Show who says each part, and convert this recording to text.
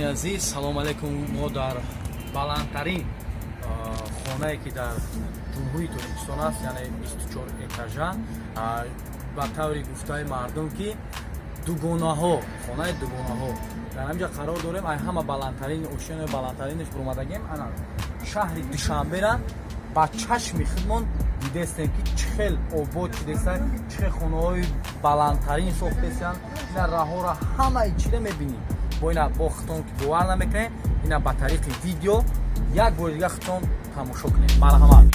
Speaker 1: дӯстони азиз, салом алейкум. Мо дар Баландтарин, хонае ки дар ҷумҳурии Тоҷикистон аст, яъне 24 этажа, ба таври гуфтаи мардум ки дугонаҳо, хонаи дугонаҳо. Дар ҳамҷа қарор дорем. Ай ҳама Баландтарин, Ошиёна Баландтаринеш бурмадагем. Ана шаҳри Душанбера ба чашми худмон дидестем ки чӣ хел обод шудестанд, чӣ хел хонаҳои баландтарин сохтестанд. ина раҳора ҳамаи чиро мебинем. Бо ина бо худтон ки бовар намекунем, ина ба тариқи видео як бори дига худтон тамошо кунем. Марҳамат.